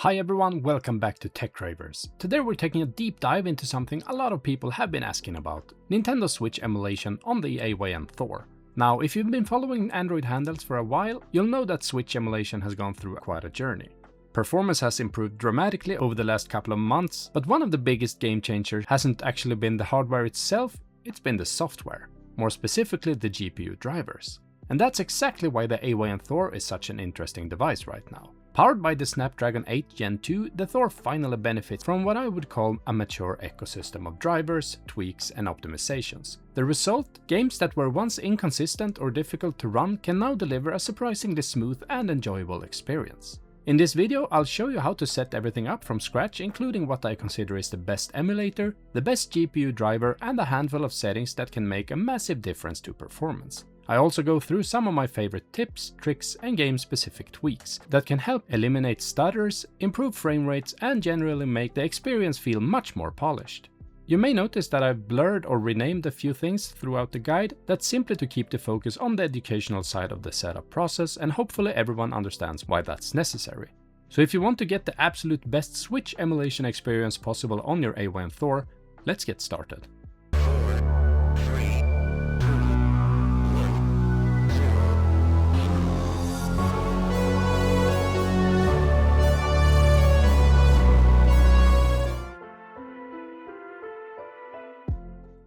Hi everyone, welcome back to TechCravers. Today we're taking a deep dive into something a lot of people have been asking about, Nintendo Switch emulation on the AYN Thor. Now, if you've been following Android handhelds for a while, you'll know that Switch emulation has gone through quite a journey. Performance has improved dramatically over the last couple of months, but one of the biggest game changers hasn't actually been the hardware itself, it's been the software. More specifically, the GPU drivers. And that's exactly why the AYN Thor is such an interesting device right now. Powered by the Snapdragon 8 Gen 2, the Thor finally benefits from what I would call a mature ecosystem of drivers, tweaks and optimizations. The result? Games that were once inconsistent or difficult to run can now deliver a surprisingly smooth and enjoyable experience. In this video, I'll show you how to set everything up from scratch, including what I consider is the best emulator, the best GPU driver and a handful of settings that can make a massive difference to performance. I also go through some of my favorite tips, tricks and game-specific tweaks that can help eliminate stutters, improve frame rates and generally make the experience feel much more polished. You may notice that I've blurred or renamed a few things throughout the guide, that's simply to keep the focus on the educational side of the setup process, and hopefully everyone understands why that's necessary. So if you want to get the absolute best Switch emulation experience possible on your AYN Thor, let's get started.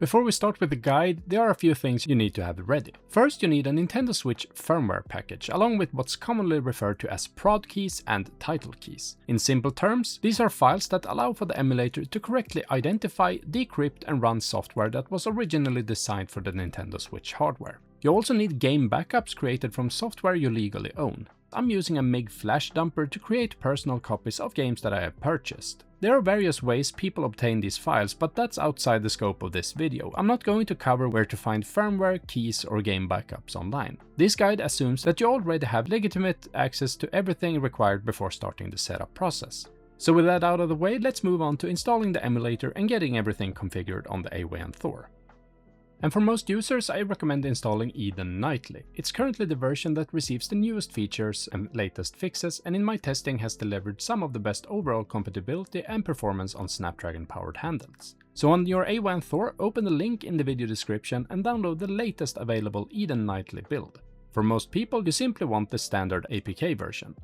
Before we start with the guide, there are a few things you need to have ready. First, you need a Nintendo Switch firmware package, along with what's commonly referred to as prod keys and title keys. In simple terms, these are files that allow for the emulator to correctly identify, decrypt and run software that was originally designed for the Nintendo Switch hardware. You also need game backups created from software you legally own. I'm using a MIG flash dumper to create personal copies of games that I have purchased. There are various ways people obtain these files, but that's outside the scope of this video. I'm not going to cover where to find firmware, keys or game backups online. This guide assumes that you already have legitimate access to everything required before starting the setup process. So with that out of the way, let's move on to installing the emulator and getting everything configured on the AYN Thor. And for most users, I recommend installing Eden nightly. It's currently the version that receives the newest features and latest fixes, and in my testing has delivered some of the best overall compatibility and performance on Snapdragon powered handhelds. So on your AYN Thor, open the link in the video description and download the latest available Eden nightly build. For most people, you simply want the standard APK version.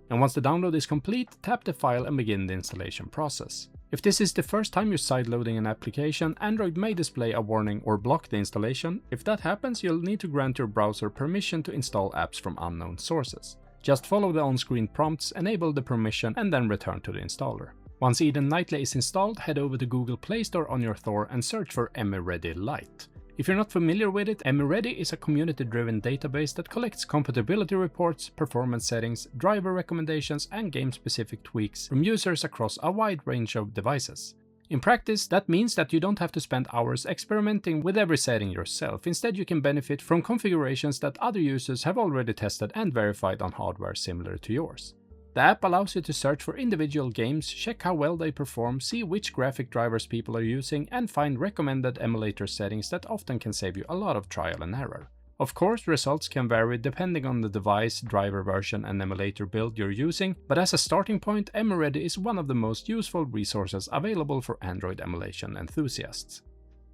And once the download is complete, tap the file and begin the installation process. If this is the first time you're sideloading an application, Android may display a warning or block the installation. If that happens, you'll need to grant your browser permission to install apps from unknown sources. Just follow the on-screen prompts, enable the permission and then return to the installer. Once Eden Nightly is installed, head over to Google Play Store on your Thor and search for EmuReady Lite. If you're not familiar with it, EmuReady is a community-driven database that collects compatibility reports, performance settings, driver recommendations and game-specific tweaks from users across a wide range of devices. In practice, that means that you don't have to spend hours experimenting with every setting yourself. Instead, you can benefit from configurations that other users have already tested and verified on hardware similar to yours. The app allows you to search for individual games, check how well they perform, see which graphic drivers people are using, and find recommended emulator settings that often can save you a lot of trial and error. Of course, results can vary depending on the device, driver version, and emulator build you're using, but as a starting point, EmuReady is one of the most useful resources available for Android emulation enthusiasts.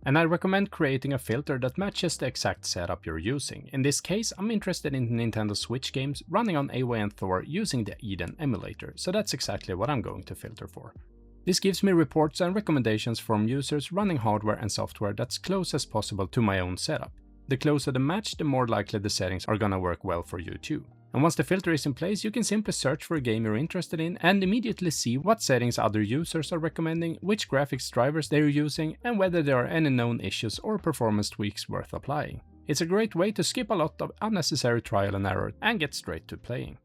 And I recommend creating a filter that matches the exact setup you're using. In this case, I'm interested in Nintendo Switch games running on AYN Thor using the Eden emulator, so that's exactly what I'm going to filter for. This gives me reports and recommendations from users running hardware and software that's close as possible to my own setup. The closer the match, the more likely the settings are gonna work well for you too. And once the filter is in place, you can simply search for a game you're interested in and immediately see what settings other users are recommending, which graphics drivers they're using, and whether there are any known issues or performance tweaks worth applying. It's a great way to skip a lot of unnecessary trial and error and get straight to playing.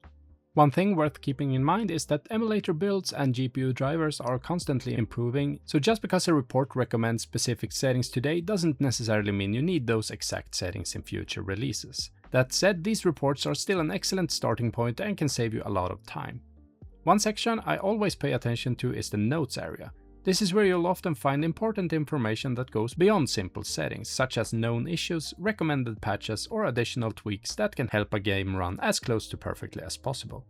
One thing worth keeping in mind is that emulator builds and GPU drivers are constantly improving, so just because a report recommends specific settings today doesn't necessarily mean you need those exact settings in future releases. That said, these reports are still an excellent starting point and can save you a lot of time. One section I always pay attention to is the notes area. This is where you'll often find important information that goes beyond simple settings, such as known issues, recommended patches, or additional tweaks that can help a game run as close to perfectly as possible.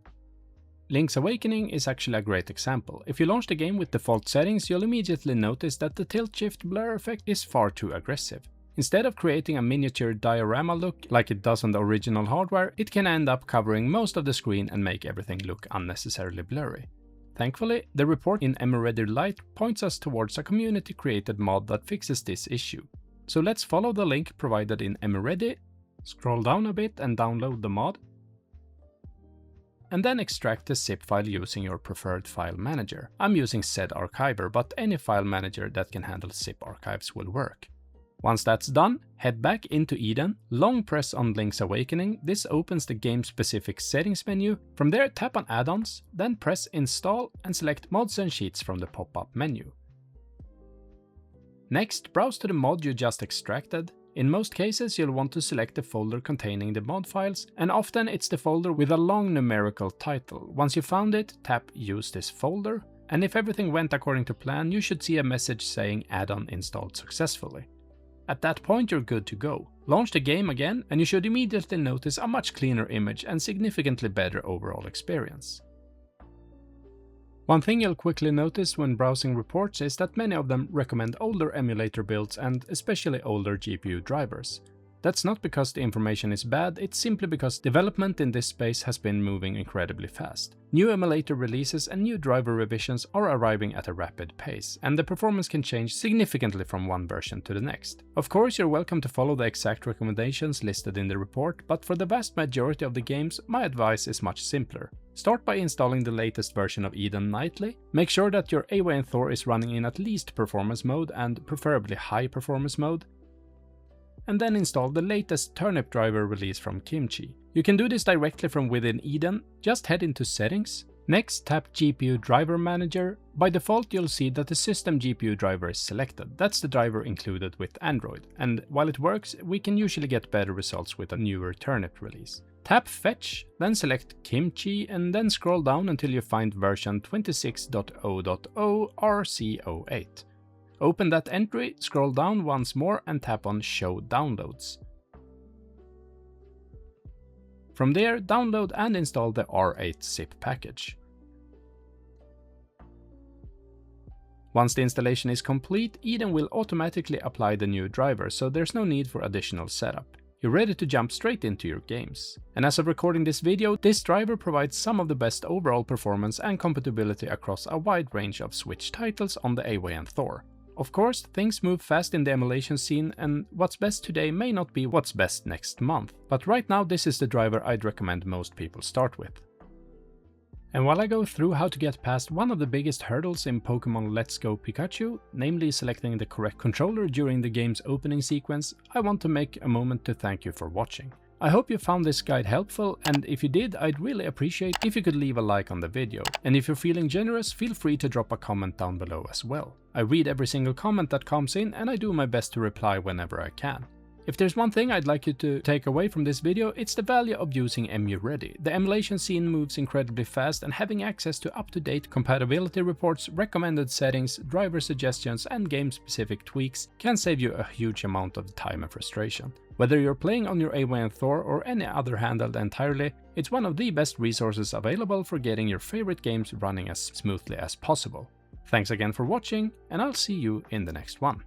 Link's Awakening is actually a great example. If you launch the game with default settings, you'll immediately notice that the tilt-shift blur effect is far too aggressive. Instead of creating a miniature diorama look like it does on the original hardware, it can end up covering most of the screen and make everything look unnecessarily blurry. Thankfully, the report in EmuReady Lite points us towards a community-created mod that fixes this issue. So let's follow the link provided in EmuReady, scroll down a bit and download the mod, and then extract the zip file using your preferred file manager. I'm using ZArchiver, but any file manager that can handle zip archives will work. Once that's done, head back into Eden, long press on Link's Awakening. This opens the game-specific settings menu. From there, tap on Add-ons, then press Install and select Mods and Sheets from the pop-up menu. Next, browse to the mod you just extracted. In most cases, you'll want to select the folder containing the mod files, and often it's the folder with a long numerical title. Once you found it, tap Use this folder, and if everything went according to plan, you should see a message saying Add-on installed successfully. At that point, you're good to go. Launch the game again, and you should immediately notice a much cleaner image and significantly better overall experience. One thing you'll quickly notice when browsing reports is that many of them recommend older emulator builds and especially older GPU drivers. That's not because the information is bad, it's simply because development in this space has been moving incredibly fast. New emulator releases and new driver revisions are arriving at a rapid pace, and the performance can change significantly from one version to the next. Of course, you're welcome to follow the exact recommendations listed in the report, but for the vast majority of the games, my advice is much simpler. Start by installing the latest version of Eden nightly. Make sure that your AYN Thor is running in at least performance mode and preferably high performance mode. And then install the latest turnip driver release from Kimchi. You can do this directly from within Eden. Just head into Settings. Next, tap GPU Driver Manager. By default, you'll see that the system GPU driver is selected. That's the driver included with Android. And while it works, we can usually get better results with a newer turnip release. Tap Fetch, then select Kimchi, and then scroll down until you find version 26.0.0 RC08. Open that entry, scroll down once more and tap on Show Downloads. From there, download and install the R8 zip package. Once the installation is complete, Eden will automatically apply the new driver, so there's no need for additional setup. You're ready to jump straight into your games. And as of recording this video, this driver provides some of the best overall performance and compatibility across a wide range of Switch titles on the AYN Thor. Of course, things move fast in the emulation scene, and what's best today may not be what's best next month, but right now this is the driver I'd recommend most people start with. And while I go through how to get past one of the biggest hurdles in Pokémon Let's Go Pikachu, namely selecting the correct controller during the game's opening sequence, I want to make a moment to thank you for watching. I hope you found this guide helpful, and if you did, I'd really appreciate if you could leave a like on the video. And if you're feeling generous, feel free to drop a comment down below as well. I read every single comment that comes in, and I do my best to reply whenever I can. If there's one thing I'd like you to take away from this video, it's the value of using EmuReady. The emulation scene moves incredibly fast, and having access to up-to-date compatibility reports, recommended settings, driver suggestions, and game-specific tweaks can save you a huge amount of time and frustration. Whether you're playing on your AYN Thor or any other handheld entirely, it's one of the best resources available for getting your favorite games running as smoothly as possible. Thanks again for watching, and I'll see you in the next one.